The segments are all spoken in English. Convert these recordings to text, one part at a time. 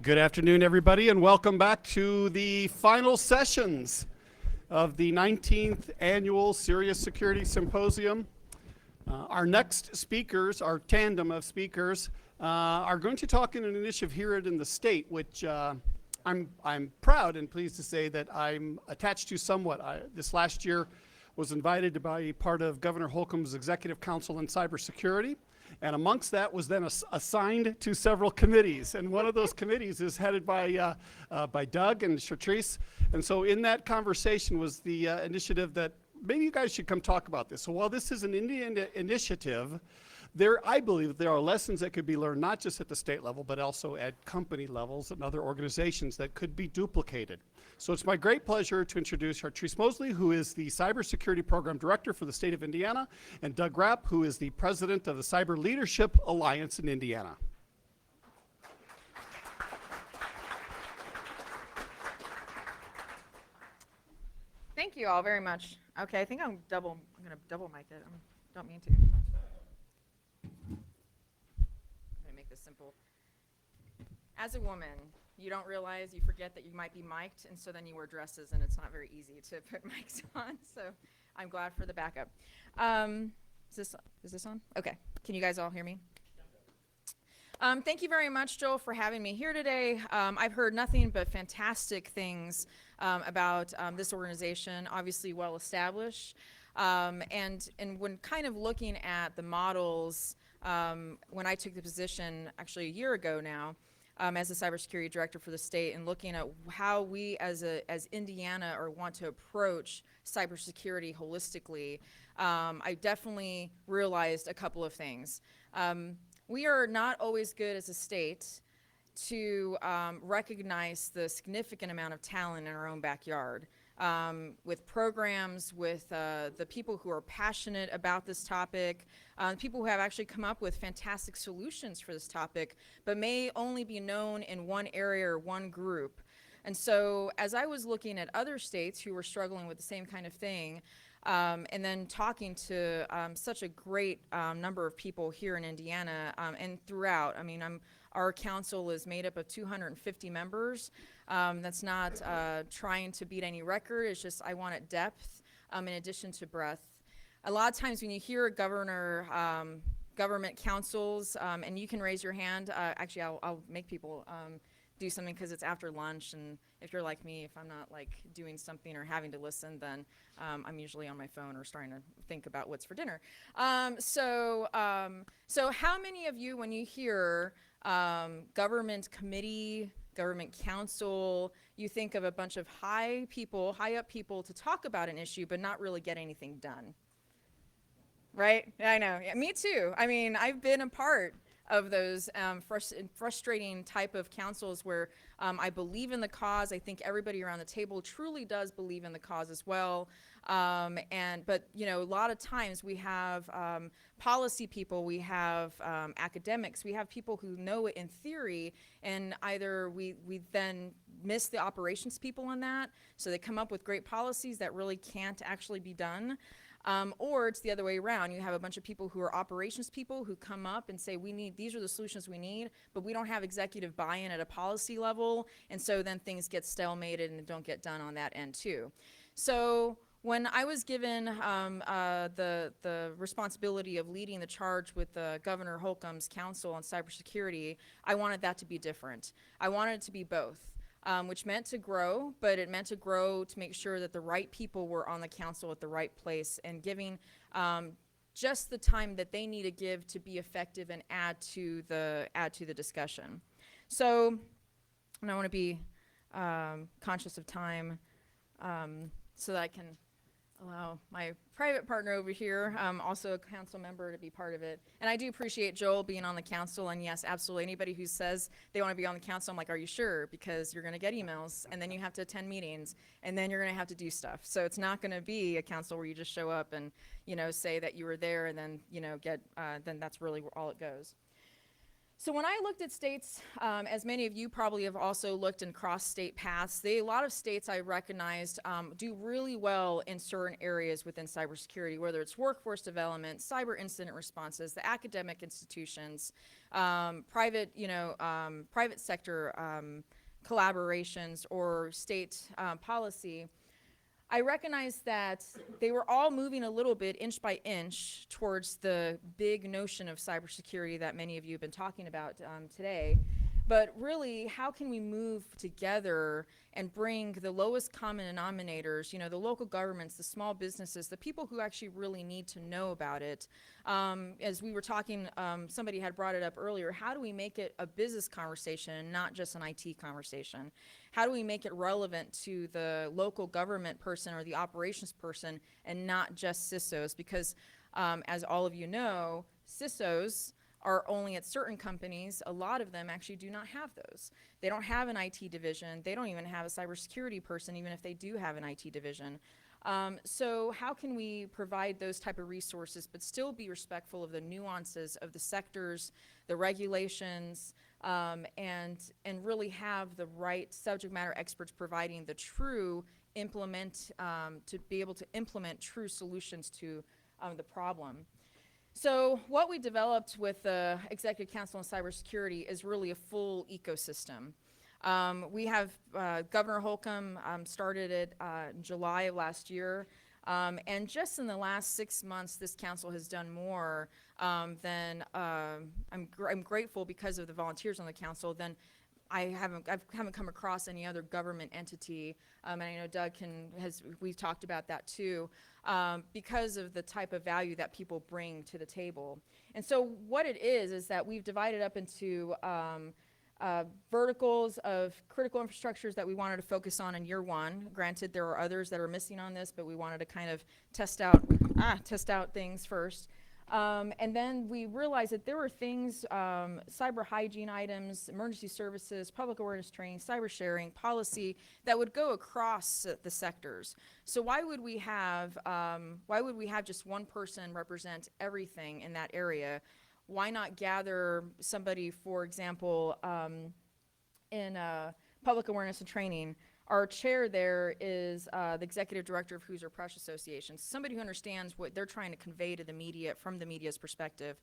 Good afternoon, everybody, and welcome back to the final sessions of the 19th Annual CERIAS Security Symposium. Our next speakers, our tandem of speakers, are going to talk in an initiative here in the state, which I'm proud and pleased to say that I'm attached to somewhat. This last year was invited to be part of Governor Holcomb's Executive Council on Cybersecurity. And amongst that was then assigned to several committees. And one of those committees is headed by Doug and Chartrice. And so in that conversation was the initiative that maybe you guys should come talk about this. So while this is an Indian initiative, I believe there are lessons that could be learned not just at the state level, but also at company levels and other organizations that could be duplicated. So it's my great pleasure to introduce Chartrice Mosley, who is the Cybersecurity Program Director for the state of Indiana, and Doug Rapp, who is the President of the Cyber Leadership Alliance in Indiana. Thank you all very much. Okay, I think I'm gonna double mic it. I don't mean to. I'm gonna make this simple. As a woman, you don't realize, you forget that you might be mic'd, and so then you wear dresses, and it's not very easy to put mics on, so I'm glad for the backup. Is this on? Okay, can you guys all hear me? Thank you very much, Joel, for having me here today. I've heard nothing but fantastic things about this organization, obviously well established. And when kind of looking at the models, when I took the position actually a year ago now, as the cybersecurity director for the state, and looking at how we as Indiana want to approach cybersecurity holistically, I definitely realized a couple of things. We are not always good as a state to recognize the significant amount of talent in our own backyard. With programs, with the people who are passionate about this topic, people who have actually come up with fantastic solutions for this topic, but may only be known in one area or one group. And so as I was looking at other states who were struggling with the same kind of thing, and then talking to such a great number of people here in Indiana and throughout, I mean, our council is made up of 250 members. That's not trying to beat any record. It's just I wanted depth in addition to breadth. A lot of times when you hear government councils, and you can raise your hand. Actually, I'll make people do something because it's after lunch, and if you're like me, if I'm not like doing something or having to listen, then I'm usually on my phone or starting to think about what's for dinner. So how many of you, when you hear government committee, government council, you think of a bunch of high up people to talk about an issue but not really get anything done? Right? I know. Yeah, me too. I mean, I've been a part of those frustrating type of councils where I believe in the cause. I think everybody around the table truly does believe in the cause as well. But you know, a lot of times we have policy people, we have academics, we have people who know it in theory, and either we then miss the operations people on that, so they come up with great policies that really can't actually be done. Or it's the other way around. You have a bunch of people who are operations people who come up and say, these are the solutions we need, but we don't have executive buy-in at a policy level, and so then things get stalemated and don't get done on that end too. So when I was given the responsibility of leading the charge with Governor Holcomb's Council on Cybersecurity, I wanted that to be different. I wanted it to be both. Which meant to grow, but it meant to grow to make sure that the right people were on the council at the right place and giving just the time that they need to give to be effective and add to the discussion. So, and I want to be conscious of time so that I can allow my private partner over here, also a council member, to be part of it. And I do appreciate Joel being on the council, and yes, absolutely, anybody who says they want to be on the council, I'm like, are you sure? Because you're going to get emails, and then you have to attend meetings, and then you're going to have to do stuff. So it's not going to be a council where you just show up and, you know, say that you were there, and then, you know, then that's really all it goes. So when I looked at states, as many of you probably have also looked in cross-state paths, a lot of states I recognized do really well in certain areas within cybersecurity, whether it's workforce development, cyber incident responses, the academic institutions, private sector collaborations, or state policy. I recognized that they were all moving a little bit, inch by inch, towards the big notion of cybersecurity that many of you have been talking about today. But really, how can we move together and bring the lowest common denominators, the local governments, the small businesses, the people who actually really need to know about it? As we were talking, somebody had brought it up earlier, how do we make it a business conversation and not just an IT conversation? How do we make it relevant to the local government person or the operations person and not just CISOs? Because as all of you know, CISOs are only at certain companies. A lot of them actually do not have those. They don't have an IT division. They don't even have a cybersecurity person, even if they do have an IT division. So how can we provide those type of resources but still be respectful of the nuances of the sectors, the regulations, and really have the right subject matter experts providing the true to be able to implement true solutions to the problem. So what we developed with the Executive Council on Cybersecurity is really a full ecosystem. We have Governor Holcomb started it in July of last year. And just in the last 6 months, this council has done more than I'm grateful because of the volunteers on the council than I haven't come across any other government entity, and I know Doug we've talked about that too, because of the type of value that people bring to the table. And so what it is that we've divided up into verticals of critical infrastructures that we wanted to focus on in year one. Granted, there are others that are missing on this, but we wanted to kind of test out things first. And then we realized that there were things, cyber hygiene items, emergency services, public awareness training, cyber sharing, policy, that would go across the sectors. So why would we have just one person represent everything in that area? Why not gather somebody, for example, in public awareness and training? Our chair there is the executive director of Hoosier Press Association, somebody who understands what they're trying to convey to the media from the media's perspective,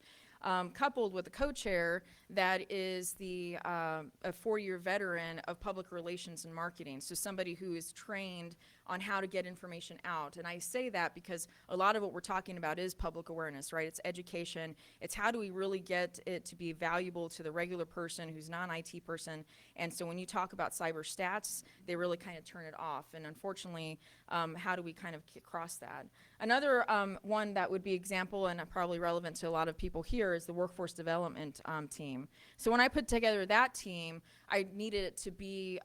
coupled with a co-chair that is a 4-year veteran of public relations and marketing, so somebody who is trained on how to get information out. And I say that because a lot of what we're talking about is public awareness, right? It's education. It's how do we really get it to be valuable to the regular person who's not an IT person. And so when you talk about cyber stats, they really kind of turn it off. And unfortunately, how do we kind of get across that? Another one that would be example and probably relevant to a lot of people here is the workforce development team. So when I put together that team, I needed it to be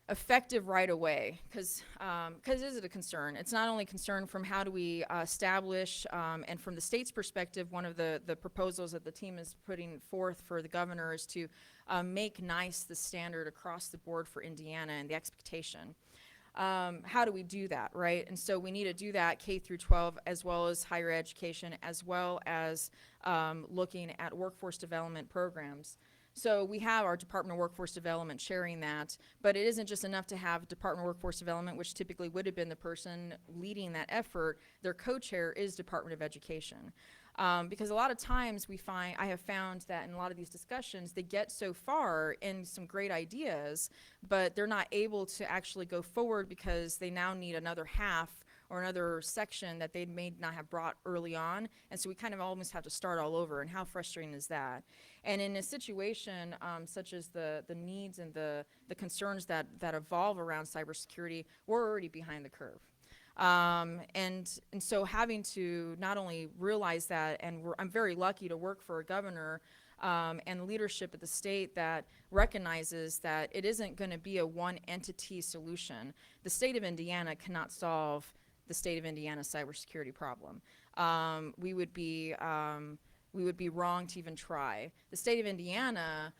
effective right away, because is it a concern? It's not only a concern from how do we establish, and from the state's perspective, one of the proposals that the team is putting forth for the governor is to make NICE the standard across the board for Indiana and the expectation. How do we do that, right? And so we need to do that K through 12 as well as higher education, as well as looking at workforce development programs. So we have our Department of Workforce Development sharing that, but it isn't just enough to have Department of Workforce Development, which typically would have been the person leading that effort. Their co-chair is Department of Education. Because a lot of times I have found that in a lot of these discussions, they get so far in some great ideas, but they're not able to actually go forward because they now need another half or another section that they may not have brought early on. And so we kind of almost have to start all over, and how frustrating is that? And in a situation such as the needs and the concerns that evolve around cybersecurity, we're already behind the curve. And so having to not only realize that, and I'm very lucky to work for a governor and leadership at the state that recognizes that it isn't going to be a one entity solution. The state of Indiana cannot solve the state of Indiana's cybersecurity problem. We would be wrong to even try. The state of Indiana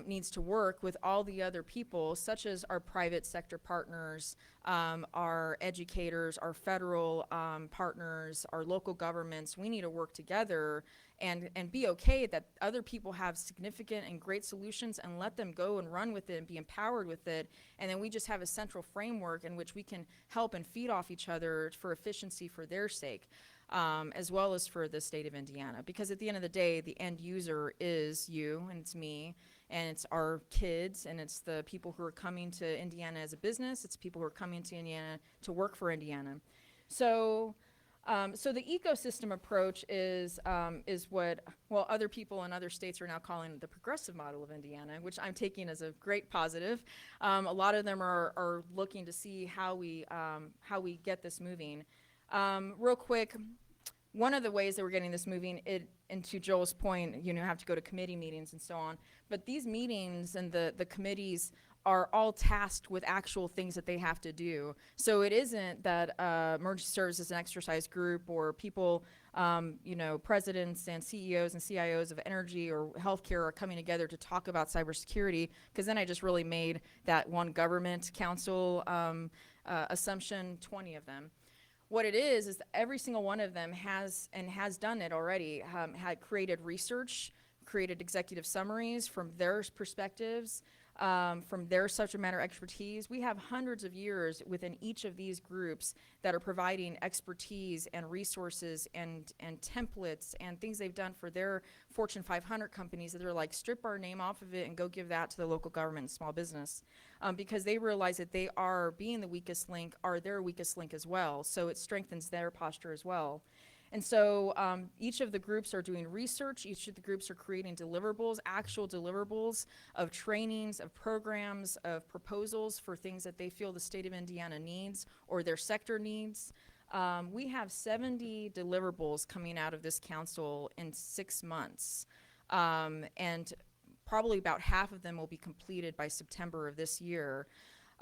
needs to work with all the other people, such as our private sector partners, our educators, our federal partners, our local governments. We need to work together and be okay that other people have significant and great solutions, and let them go and run with it and be empowered with it. And then we just have a central framework in which we can help and feed off each other for efficiency for their sake. As well as for the state of Indiana. Because at the end of the day, the end user is you, and it's me, and it's our kids, and it's the people who are coming to Indiana as a business. It's people who are coming to Indiana to work for Indiana. So, so the ecosystem approach is what, well, other people in other states are now calling the progressive model of Indiana, which I'm taking as a great positive. A lot of them are looking to see how we get this moving. Real quick, one of the ways that we're getting this moving, and to Joel's point, you know, have to go to committee meetings and so on, but these meetings and the committees are all tasked with actual things that they have to do. So it isn't that emergency serves as an exercise group, or people, you know, presidents and CEOs and CIOs of energy or healthcare are coming together to talk about cybersecurity, because then I just really made that one government council assumption, 20 of them. What it is that every single one of them has done it already, had created research, created executive summaries from their perspectives, from their subject matter expertise. We have hundreds of years within each of these groups that are providing expertise and resources and templates and things they've done for their Fortune 500 companies that are like, strip our name off of it and go give that to the local government and small business. Because they realize that they are being the weakest link, are their weakest link as well. So it strengthens their posture as well. And so each of the groups are doing research. Each of the groups are creating deliverables, actual deliverables of trainings, of programs, of proposals for things that they feel the state of Indiana needs or their sector needs. We have 70 deliverables coming out of this council in 6 months. And probably about half of them will be completed by September of this year.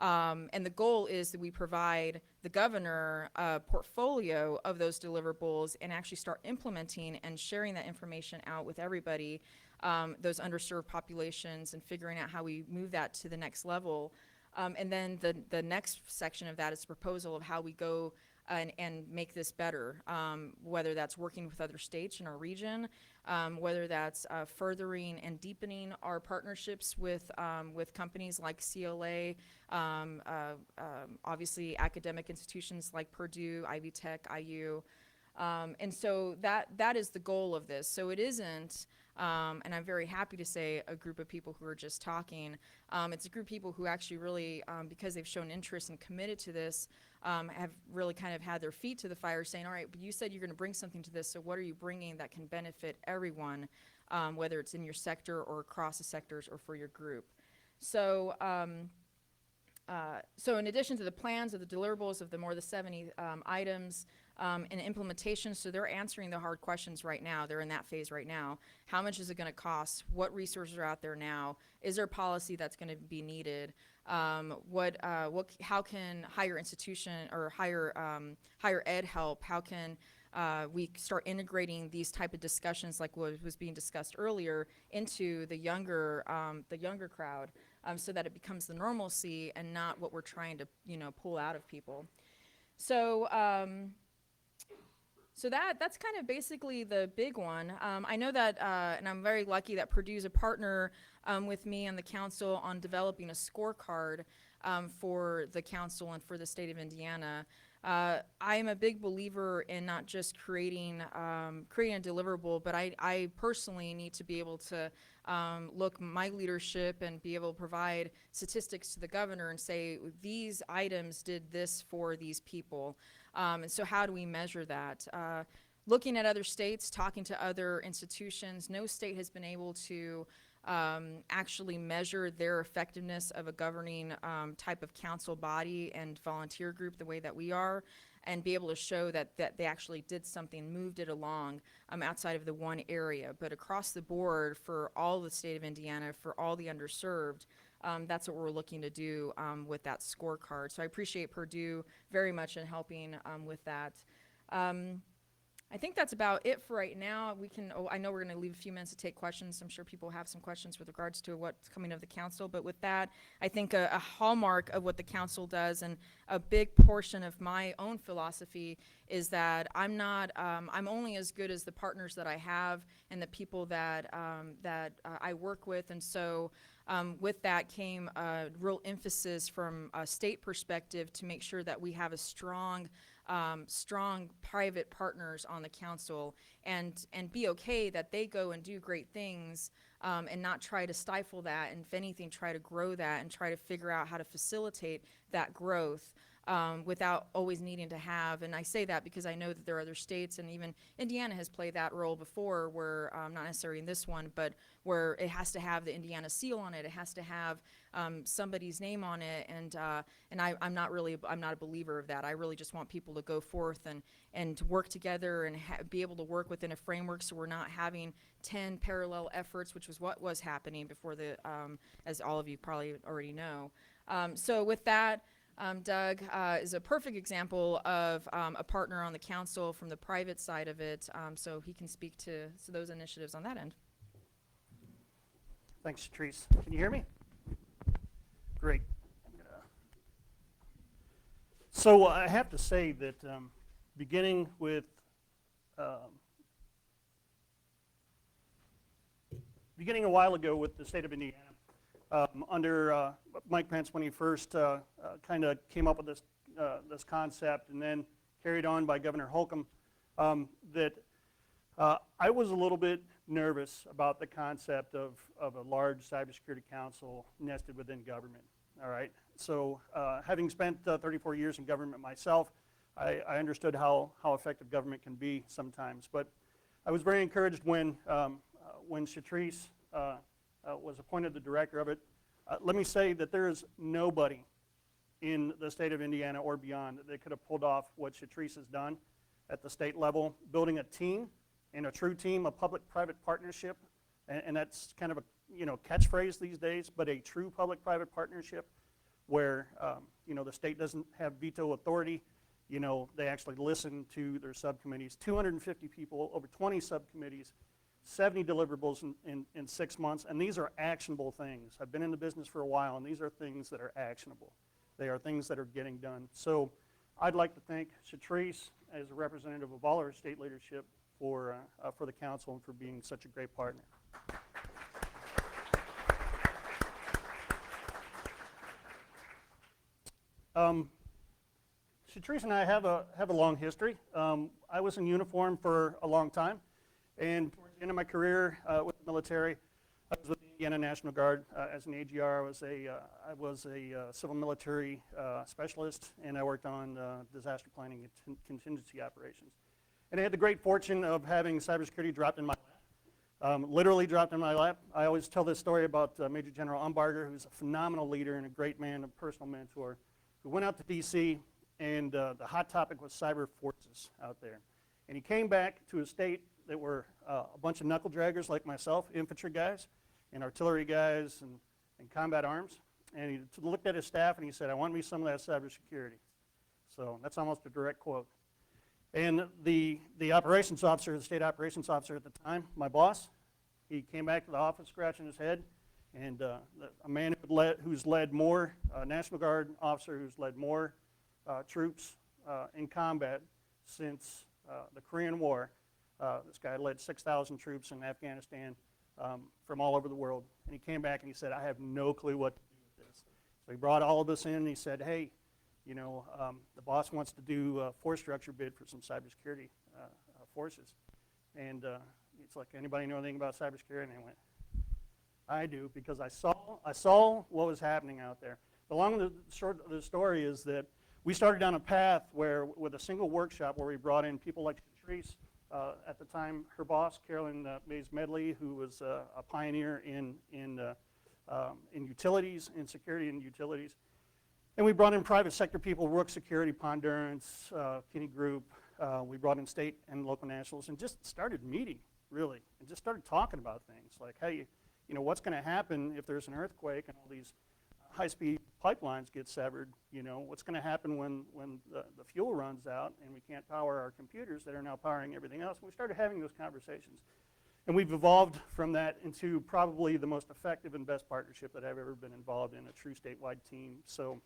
And the goal is that we provide the governor a portfolio of those deliverables and actually start implementing and sharing that information out with everybody, those underserved populations, and figuring out how we move that to the next level. And then the next section of that is a proposal of how we go and make this better, whether that's working with other states in our region, whether that's furthering and deepening our partnerships with companies like CLA, obviously academic institutions like Purdue, Ivy Tech, IU. And so that is the goal of this. So it isn't, and I'm very happy to say, a group of people who are just talking. It's a group of people who actually really, because they've shown interest and committed to this, have really kind of had their feet to the fire, saying, all right, but you said you're going to bring something to this, so what are you bringing that can benefit everyone, whether it's in your sector or across the sectors or for your group? So, so in addition to the plans of the deliverables of the more than 70 items, and implementation, so they're answering the hard questions right now. They're in that phase right now. How much is it going to cost? What resources are out there now? Is there policy that's going to be needed? How can higher institution or higher ed help? How can we start integrating these type of discussions, like what was being discussed earlier, into the younger crowd, so that it becomes the normalcy and not what we're trying to, you know, pull out of people. So. So that's kind of basically the big one. I know that, and I'm very lucky that Purdue's a partner with me and the council on developing a scorecard for the council and for the state of Indiana. I am a big believer in not just creating a deliverable, but I personally need to be able to look my leadership and be able to provide statistics to the governor and say, these items did this for these people. And so how do we measure that? Looking at other states, talking to other institutions, no state has been able to actually measure their effectiveness of a governing type of council body and volunteer group the way that we are, and be able to show that they actually did something, moved it along outside of the one area. But across the board for all the state of Indiana, for all the underserved, that's what we're looking to do with that scorecard. So I appreciate Purdue very much in helping with that. I think that's about it for right now. I know we're going to leave a few minutes to take questions. I'm sure people have some questions with regards to what's coming of the council. But with that, I think a hallmark of what the council does, and a big portion of my own philosophy, is that I'm only as good as the partners that I have and the people that I work with. And so with that came a real emphasis from a state perspective to make sure that we have a strong private partners on the council, and be okay that they go and do great things, and not try to stifle that, and if anything, try to grow that and try to figure out how to facilitate that growth. Without always needing to have, and I say that because I know that there are other states, and even Indiana has played that role before, where, not necessarily in this one, but where it has to have the Indiana seal on it, it has to have somebody's name on it, and I'm not a believer of that. I really just want people to go forth and to work together and be able to work within a framework, so we're not having 10 parallel efforts, which was what was happening before as all of you probably already know. So with that, Doug is a perfect example of a partner on the council from the private side of it, so he can speak to those initiatives on that end. Thanks, Therese. Can you hear me? Great. So I have to say that beginning a while ago with the state of Indiana, under Mike Pence, when he first kind of came up with this concept, and then carried on by Governor Holcomb, that I was a little bit nervous about the concept of a large cybersecurity council nested within government. All right. So having spent 34 years in government myself, I understood how effective government can be sometimes. But I was very encouraged when Shatrice was appointed the director of it. Let me say that there is nobody in the state of Indiana or beyond that could have pulled off what Shatrice has done at the state level, building a team, and a true team, a public-private partnership, and that's kind of a catchphrase these days, but a true public-private partnership where the state doesn't have veto authority. They actually listen to their subcommittees. 250 people, over 20 subcommittees, 70 deliverables in 6 months, and these are actionable things. I've been in the business for a while, and these are things that are actionable. They are things that are getting done. So I'd like to thank Shatrice as a representative of all our state leadership for the council and for being such a great partner. Shatrice and I have a long history. I was in uniform for a long time, and towards the end of my career with the military, I was with the Indiana National Guard as an AGR. I was a civil military specialist, and I worked on disaster planning and contingency operations. And I had the great fortune of having cybersecurity dropped in my lap, literally dropped in my lap. I always tell this story about Major General Umbarger, who's a phenomenal leader and a great man, a personal mentor, who went out to D.C., and the hot topic was cyber forces out there. And he came back to a state that were a bunch of knuckle draggers like myself, infantry guys and artillery guys and combat arms. And he looked at his staff and he said, "I want me some of that cybersecurity." So that's almost a direct quote. And the operations officer, the state operations officer at the time, my boss, he came back to the office scratching his head, and a man who's led more, National Guard officer who's led more troops in combat since the Korean War. This guy led 6,000 troops in Afghanistan from all over the world. And he came back and he said, "I have no clue what to do with this." So he brought all of us in and he said, "Hey, the boss wants to do a force structure bid for some cybersecurity forces." And it's like, "Anybody know anything about cybersecurity?" And I went, "I do," because I saw what was happening out there. The long and the short of the story is that we started down a path where, with a single workshop, where we brought in people like Shatrice, at the time, her boss, Carolyn Mays Medley, who was a pioneer in utilities, in security and utilities. And we brought in private sector people, Rook Security, Pondurance, Kinney Group. We brought in state and local nationals and just started meeting, really, and just started talking about things like, hey, what's going to happen if there's an earthquake and all these high-speed pipelines get severed, what's going to happen when the fuel runs out and we can't power our computers that are now powering everything else? And we started having those conversations. And we've evolved from that into probably the most effective and best partnership that I've ever been involved in, a true statewide team. So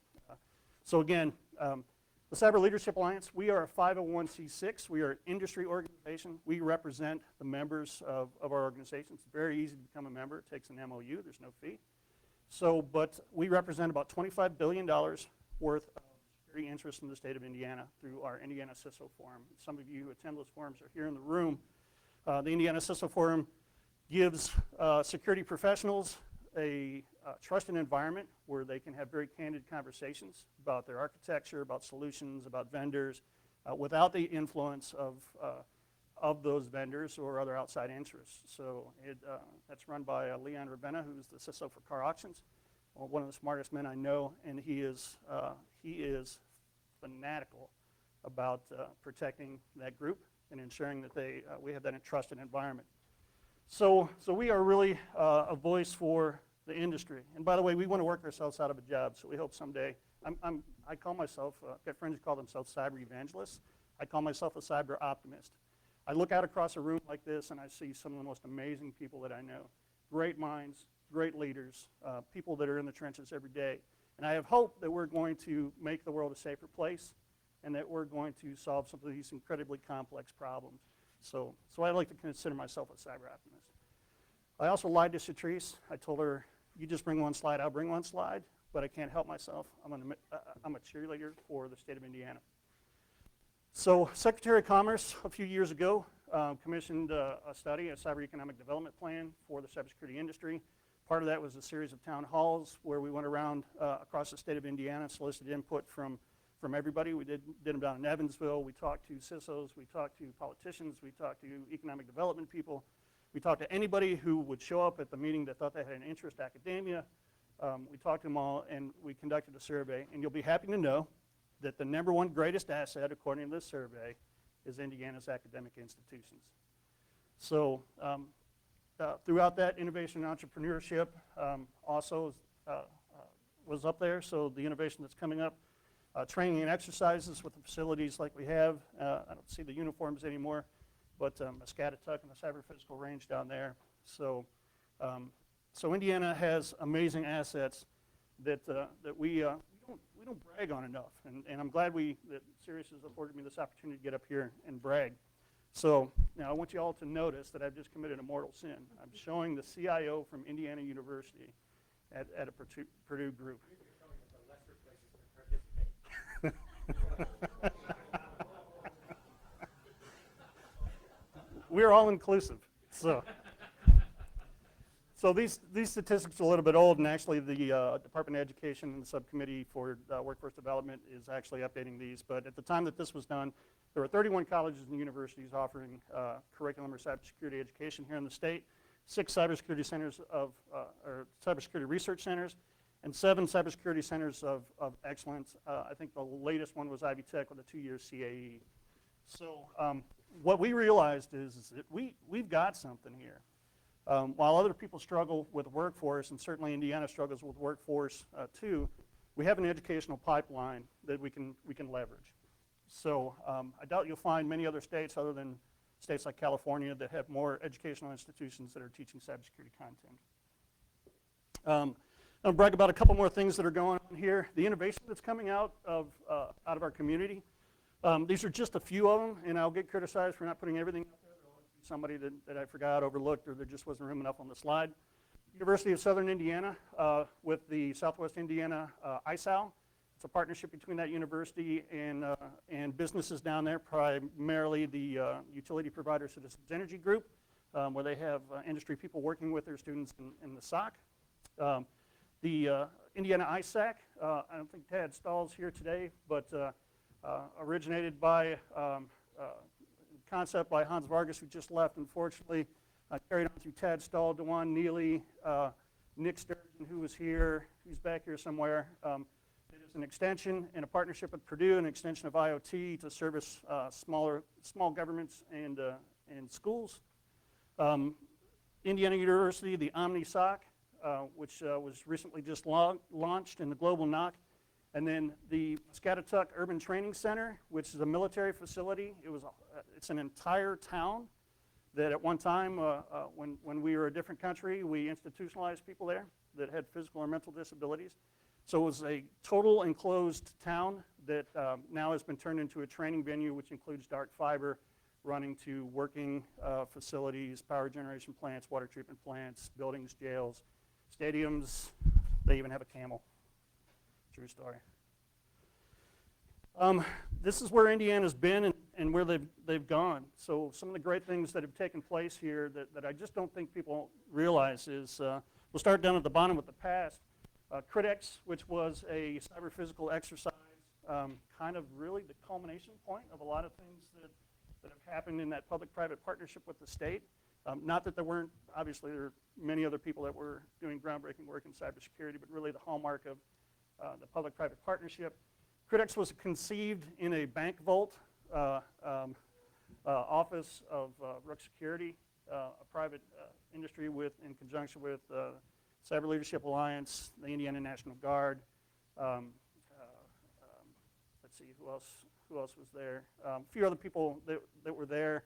again, the Cyber Leadership Alliance, we are a 501c6. We are an industry organization. We represent the members of our organization. It's very easy to become a member. It takes an MOU. There's no fee. But we represent about $25 billion worth of security interest in the state of Indiana through our Indiana CISO Forum. Some of you who attend those forums are here in the room. The Indiana CISO Forum gives security professionals a trusted environment where they can have very candid conversations about their architecture, about solutions, about vendors, without the influence of those vendors or other outside interests. So that's run by Leon Ravenna, who's the CISO for Car Auctions, one of the smartest men I know, and he is fanatical about protecting that group and ensuring that we have that trusted environment. So we are really a voice for the industry. And by the way, we want to work ourselves out of a job, so we hope someday, I call myself, I've got friends who call themselves cyber evangelists. I call myself a cyber optimist. I look out across a room like this and I see some of the most amazing people that I know. Great minds, great leaders, people that are in the trenches every day. And I have hope that we're going to make the world a safer place and that we're going to solve some of these incredibly complex problems. So I like to consider myself a cyber optimist. I also lied to Shatrice. I told her, you just bring one slide, I'll bring one slide, but I can't help myself. I'm a cheerleader for the state of Indiana. So Secretary of Commerce, a few years ago, commissioned a study, a cyber economic development plan for the cybersecurity industry. Part of that was a series of town halls where we went around across the state of Indiana, solicited input from everybody. We did them down in Evansville. We talked to CISOs, we talked to politicians, we talked to economic development people. We talked to anybody who would show up at the meeting that thought they had an interest, academia. We talked to them all, and we conducted a survey. And you'll be happy to know that the number one greatest asset, according to this survey, is Indiana's academic institutions. So throughout that, innovation and entrepreneurship also was up there. So the innovation that's coming up, training and exercises with the facilities like we have. I don't see the uniforms anymore, but Muscatatuck and the cyber physical range down there. So Indiana has amazing assets that we don't brag on enough, and I'm glad that CERIAS has afforded me this opportunity to get up here and brag. So now I want you all to notice that I've just committed a mortal sin. I'm showing the CIO from Indiana University at a Purdue group. We're all inclusive. So these statistics are a little bit old, and actually the Department of Education and the Subcommittee for Workforce Development is actually updating these. But at the time that this was done, there were 31 colleges and universities offering curriculum or cybersecurity education here in the state, 6 cybersecurity centers or cybersecurity research centers, and 7 cybersecurity centers of excellence. I think the latest one was Ivy Tech with a 2-year CAE. So what we realized is that we've got something here. While other people struggle with the workforce, and certainly Indiana struggles with workforce too, we have an educational pipeline that we can leverage. So I doubt you'll find many other states other than states like California that have more educational institutions that are teaching cybersecurity content. I'll brag about a couple more things that are going on here. The innovation that's coming out of our community. These are just a few of them, and I'll get criticized for not putting everything out there. There'll always be somebody that I forgot, overlooked, or there just wasn't room enough on the slide. University of Southern Indiana with the Southwest Indiana ISAL. It's a partnership between that university and businesses down there, primarily the utility provider Citizens Energy Group, where they have industry people working with their students in the SOC. The Indiana ISAC, I don't think Tad Stahl's here today, but originated by concept by Hans Vargas, who just left, unfortunately, carried on through Tad Stahl, DeJuan Neely, Nick Sturgeon, who was here, he's back here somewhere. It is an extension and a partnership with Purdue, an extension of IoT to service small governments and schools. Indiana University, the Omni SOC, which was recently just launched in the global NOC. And then the Scatatuck Urban Training Center, which is a military facility. It's an entire town that at one time, when we were a different country, we institutionalized people there that had physical or mental disabilities. So it was a total enclosed town that now has been turned into a training venue, which includes dark fiber running to working facilities, power generation plants, water treatment plants, buildings, jails, stadiums. They even have a camel. True story. This is where Indiana's been and where they've gone. So some of the great things that have taken place here that I just don't think people realize is, we'll start down at the bottom with the past. CRITEX, which was a cyber physical exercise, kind of really the culmination point of a lot of things that have happened in that public-private partnership with the state. Not that there weren't, obviously there are many other people that were doing groundbreaking work in cybersecurity, but really the hallmark of the public-private partnership. CRITEX was conceived in a bank vault office of Rook Security, a private industry in conjunction with Cyber Leadership Alliance, the Indiana National Guard. Let's see, who else was there? A few other people that were there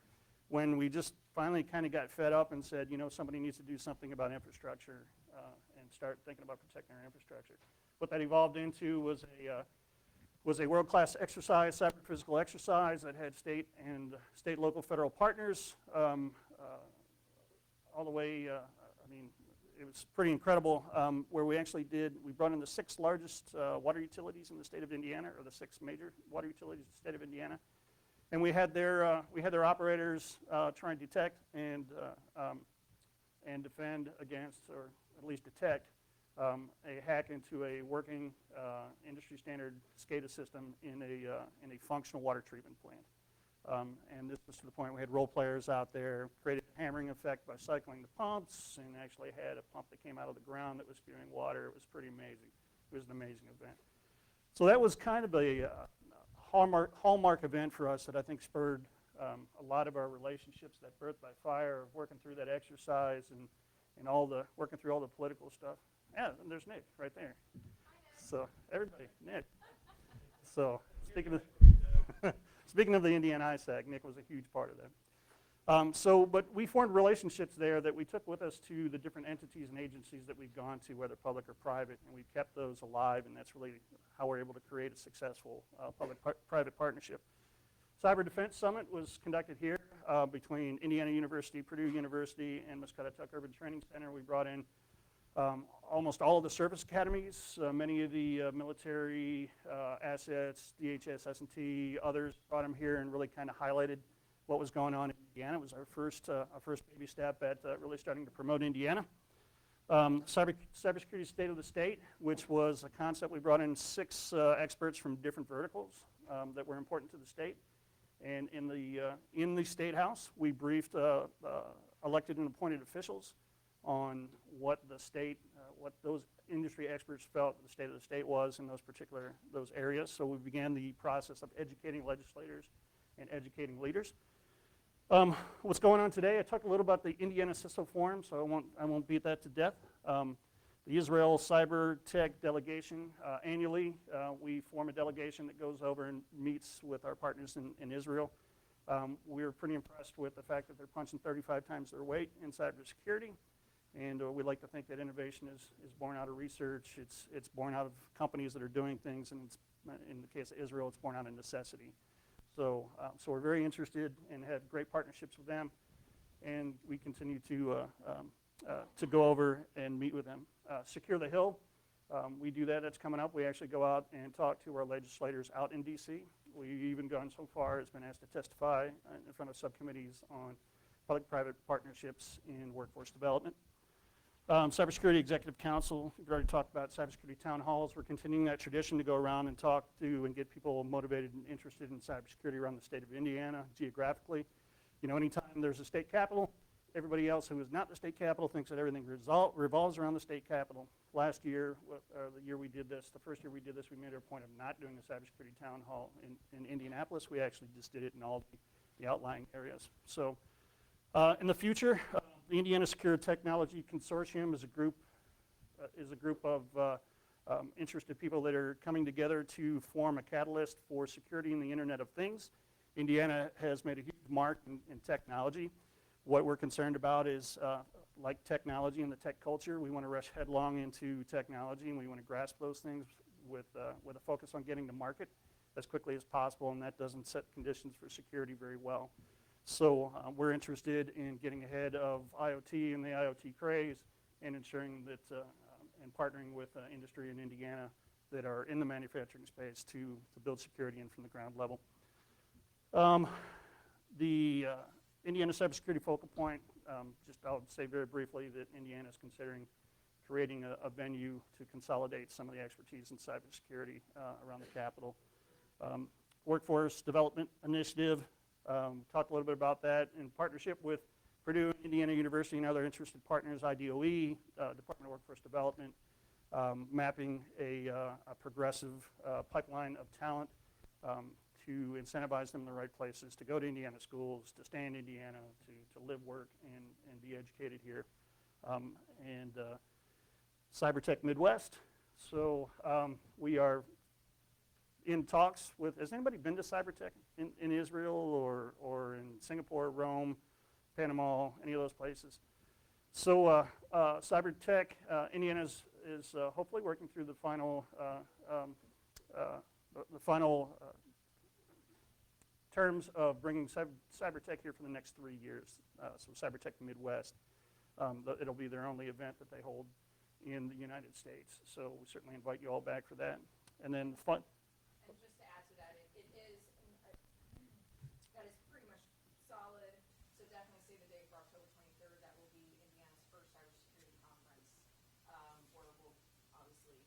when we just finally kind of got fed up and said, you know, somebody needs to do something about infrastructure and start thinking about protecting our infrastructure. What that evolved into was a world-class exercise, cyber physical exercise that had state, local, federal partners all the way. I mean, it was pretty incredible. Where we brought in the 6 largest water utilities in the state of Indiana, or the 6 major water utilities in the state of Indiana, and we had their operators try and detect and defend against, or at least detect, a hack into a working industry standard SCADA system in a functional water treatment plant. And this was to the point we had role players out there, created a hammering effect by cycling the pumps, and actually had a pump that came out of the ground that was spewing water. It was pretty amazing. It was an amazing event. So that was kind of a hallmark event for us that I think spurred a lot of our relationships, that birth by fire, working through that exercise and working through all the political stuff. Yeah, and there's Nick right there. So everybody, Nick. So speaking of the Indiana ISAC, Nick was a huge part of that. But we formed relationships there that we took with us to the different entities and agencies that we've gone to, whether public or private, and we've kept those alive, and that's really how we're able to create a successful public-private partnership. Cyber Defense Summit was conducted here between Indiana University, Purdue University, and Muscatatuck Urban Training Center. We brought in almost all of the service academies, many of the military assets, DHS, S&T, others brought them here and really kind of highlighted what was going on in Indiana. It was our first baby step at really starting to promote Indiana. Cybersecurity State of the State, which was a concept. We brought in 6 experts from different verticals that were important to the state. And in the State House, we briefed elected and appointed officials on what the state, what those industry experts felt the state of the state was in those areas. So we began the process of educating legislators and educating leaders. What's going on today? I talked a little about the Indiana CISO Forum, so I won't beat that to death. The Israel Cyber Tech Delegation, annually we form a delegation that goes over and meets with our partners in Israel. We're pretty impressed with the fact that they're punching 35 times their weight in cybersecurity. And we like to think that innovation is born out of research. It's born out of companies that are doing things, and in the case of Israel, it's born out of necessity. So we're very interested and have great partnerships with them, and we continue to go over and meet with them. Secure the Hill, we do that. That's coming up. We actually go out and talk to our legislators out in D.C. We've even gone so far as been asked to testify in front of subcommittees on public-private partnerships in workforce development. Cybersecurity Executive Council, we've already talked about cybersecurity town halls. We're continuing that tradition to go around and talk to and get people motivated and interested in cybersecurity around the state of Indiana geographically. You know, anytime there's a state capital, everybody else who is not the state capital thinks that everything revolves around the state capital. Last year, the year we did this, the first year we did this, we made it a point of not doing a cybersecurity town hall in Indianapolis. We actually just did it in all the outlying areas. So in the future, the Indiana Secure Technology Consortium is a group is a group of interested people that are coming together to form a catalyst for security in the Internet of Things. Indiana has made a huge mark in technology. What we're concerned about is, like technology and the tech culture, we want to rush headlong into technology, and we want to grasp those things with a focus on getting to market as quickly as possible, and that doesn't set conditions for security very well. So we're interested in getting ahead of IoT and the IoT craze, and ensuring that and partnering with industry in Indiana that are in the manufacturing space to build security in from the ground level. The Indiana Cybersecurity Focal Point, I'll say very briefly that Indiana is considering creating a venue to consolidate some of the expertise in cybersecurity around the Capitol. Workforce Development Initiative, talked a little bit about that in partnership with Purdue, Indiana University, and other interested partners, IDOE, Department of Workforce Development, mapping a progressive pipeline of talent to incentivize them in the right places, to go to Indiana schools, to stay in Indiana, to live, work, and be educated here. And Cybertech Midwest. So we are in talks with, has anybody been to Cybertech in Israel or in Singapore, Rome, Panama, any of those places? So Cybertech, Indiana is hopefully working through the final terms of bringing Cybertech here for the next 3 years. So Cybertech Midwest, it'll be their only event that they hold in the United States. So we certainly invite you all back for that. And then And just to add to that, it is, that is pretty much solid. So definitely save the date for October 23rd. That will be Indiana's first cybersecurity conference, where we'll obviously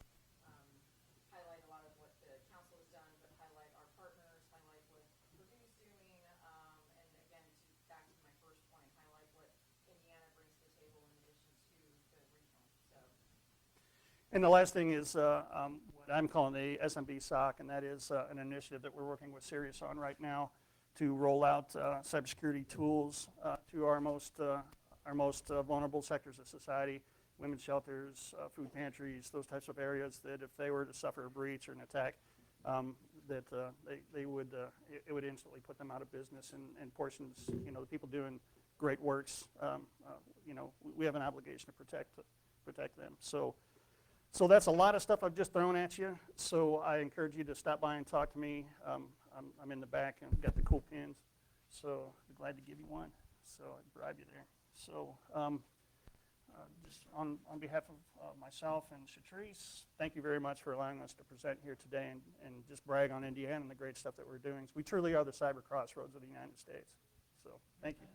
highlight a lot of what the council has done, but highlight our partners, highlight what Purdue's doing, and again, back to my first point, highlight what Indiana brings to the table in addition to the regional. So. And the last thing is what I'm calling the SMB SOC, and that is an initiative that we're working with CERIAS on right now to roll out cybersecurity tools to our most vulnerable sectors of society, women's shelters, food pantries, those types of areas that if they were to suffer a breach or an attack, that it would instantly put them out of business, and portions, the people doing great works, we have an obligation to protect them. So that's a lot of stuff I've just thrown at you. So I encourage you to stop by and talk to me. I'm in the back and got the cool pins, so I'd be glad to give you one. So I'd bribe you there. So just on behalf of myself and Shatrice, thank you very much for allowing us to present here today and just brag on Indiana and the great stuff that we're doing. We truly are the cyber crossroads of the United States. So thank you.